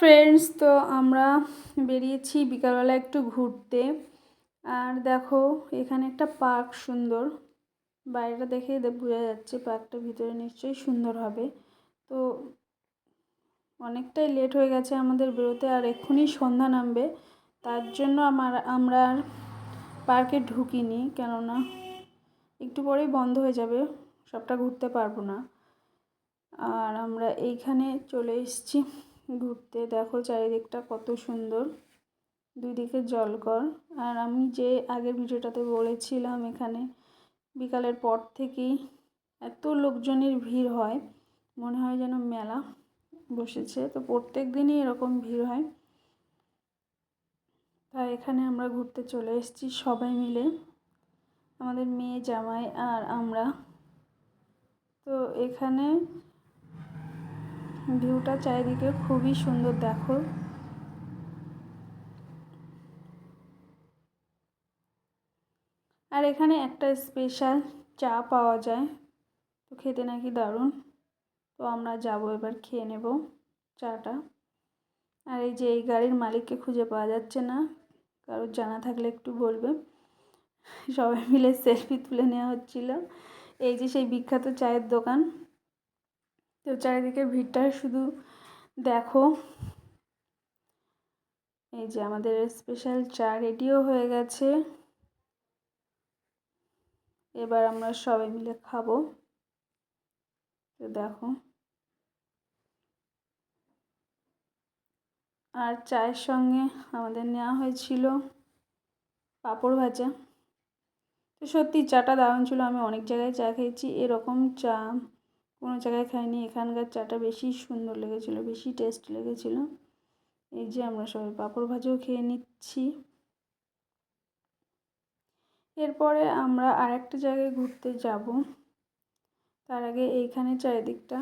Friends, তো আমরা বেরিয়েছি বিকালবেলা একটু ঘুরতে। আর দেখো এখানে একটা পার্ক সুন্দর, বাইরেটা দেখেই বোঝা যাচ্ছে পার্কটার ভিতরে নিশ্চয়ই সুন্দর হবে। তো অনেকটাই লেট হয়ে গেছে আমাদের বেরোতে, আর এক্ষুনি সন্ধ্যা নামবে, তার জন্য আমরা আর পার্কে ঢুকিনি, কেননা একটু পরেই বন্ধ হয়ে যাবে, সবটা ঘুরতে পারবো না। আর আমরা এইখানে চলে এসেছি ঘুরতে। দেখো চারিদিকটা কত সুন্দর, দুই দিকে জলকর। আর আমি যে আগের ভিডিওটাতে বলেছিলাম, এখানে বিকালের পর থেকেই এত লোকজনের ভিড় হয়, মনে হয় যেন মেলা বসেছে। তো প্রত্যেক দিনই এরকম ভিড় হয়। তাই এখানে আমরা ঘুরতে চলে এসেছি সবাই মিলে, আমাদের মেয়ে, জামাই আর আমরা। তো এখানে ভিউটা চারিদিকে খুবই সুন্দর, দেখো। আর এখানে একটা স্পেশাল চা পাওয়া যায়, তো খেতে নাকি দারুণ। তো আমরা যাব, এবার খেয়ে নেব চাটা। আর এই যে এই গাড়ির মালিককে খুঁজে পাওয়া যাচ্ছে না, কারোর জানা থাকলে একটু বলবে। সবাই মিলে সেলফি তুলে নেওয়া হচ্ছিল। এই যে সেই বিখ্যাত চায়ের দোকান। তো চারিদিকে ভিড়টা শুধু দেখো। এই যে আমাদের স্পেশাল চা রেডিও হয়ে গেছে, এবার আমরা সবাই মিলে খাবো। তো দেখো, আর চায়ের সঙ্গে আমাদের নেওয়া হয়েছিল পাঁপড় ভাজা। তো সত্যি চাটা দারুণ ছিল। আমি অনেক জায়গায় চা খেয়েছি, এরকম চা কোনো জায়গায় খাইনি। এখানকার চাটা বেশি সুন্দর লেগেছিলো, বেশি টেস্ট লেগেছিলো। এই যে আমরা সবাই পাঁপড় ভাজাও খেয়ে নিচ্ছি। এরপরে আমরা আরেকটা জায়গায় ঘুরতে যাব, তার আগে এইখানে চারিদিকটা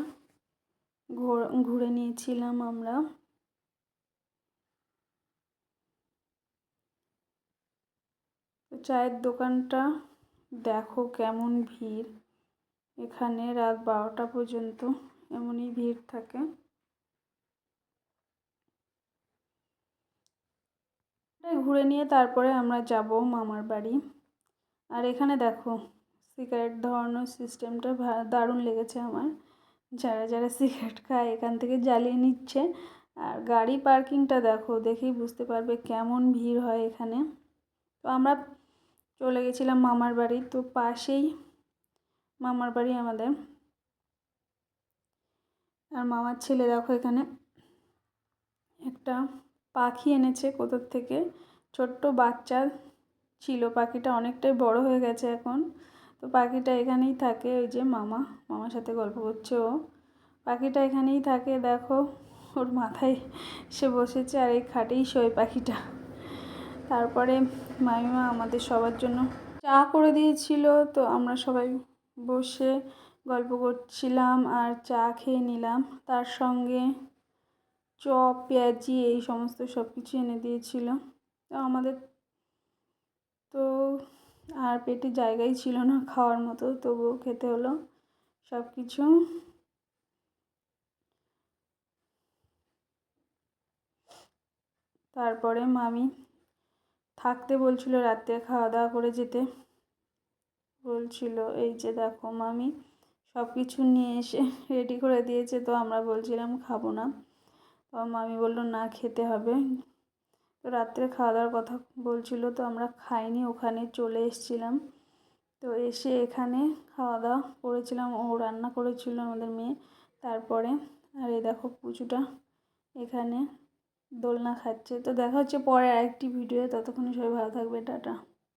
ঘুরে নিয়েছিলাম আমরা। তো চায়ের দোকানটা দেখো কেমন ভিড়, এখানে রাত 12টা পর্যন্ত এমনই ভিড় থাকে। ঘুরে নিয়ে তারপরে আমরা যাব মামার বাড়ি। আর এখানে দেখো সিগারেট ধরানোর সিস্টেমটা দারুণ লেগেছে আমার। যারা যারা সিগারেট খায় এখান থেকে জ্বালিয়ে নিচ্ছে। আর গাড়ি পার্কিংটা দেখো, দেখেই বুঝতে পারবে কেমন ভিড় হয় এখানে। তো আমরা চলে গেছিলাম মামার বাড়ি, তো পাশেই মামার বাড়ি আমাদের। আর মামার ছেলে দেখো এখানে একটা পাখি এনেছে কোথার থেকে, ছোট্ট বাচ্চা ছিল, পাখিটা অনেকটাই বড় হয়ে গেছে এখন। তো পাখিটা এখানেই থাকে, ওই যে মামার সাথে গল্প করছে ও। পাখিটা এখানেই থাকে, দেখো ওর মাথায় সে বসেছে, আর এই খাটেই শোয় পাখিটা। তারপরে মামিমা আমাদের সবার জন্য চা করে দিয়েছিল, তো আমরা সবাই বসে গল্প করছিলাম আর চা খেয়ে নিলাম। তার সঙ্গে চপ, পেঁয়াজি এই সমস্ত সব কিছু এনে দিয়েছিল। তো আমাদের তো আর পেটে জায়গাই ছিল না খাওয়ার মতো, তবুও খেতে হলো সব কিছু। তারপরে মামি থাকতে বলছিল, রাত্রে খাওয়া দাওয়া করে যেতে বলছিল। এই যে দেখো মামি সব কিছু নিয়ে এসে রেডি করে দিয়েছে, তো আমরা বলছিলাম খাবো না, তো মামি বললো না খেতে হবে। তো রাত্রে খাওয়া দাওয়ার কথা বলছিল, তো আমরা খাইনি, ওখানে চলে এসেছিলাম। তো এসে এখানে খাওয়া দাওয়া করেছিলাম, ও রান্না করেছিল আমাদের মেয়ে। তারপরে আর এই দেখো পুচুটা এখানে দোলনা খাচ্ছে। তো দেখা হচ্ছে পরে আরেকটি ভিডিও, ততক্ষণে সবাই ভালো থাকবে, টাটা।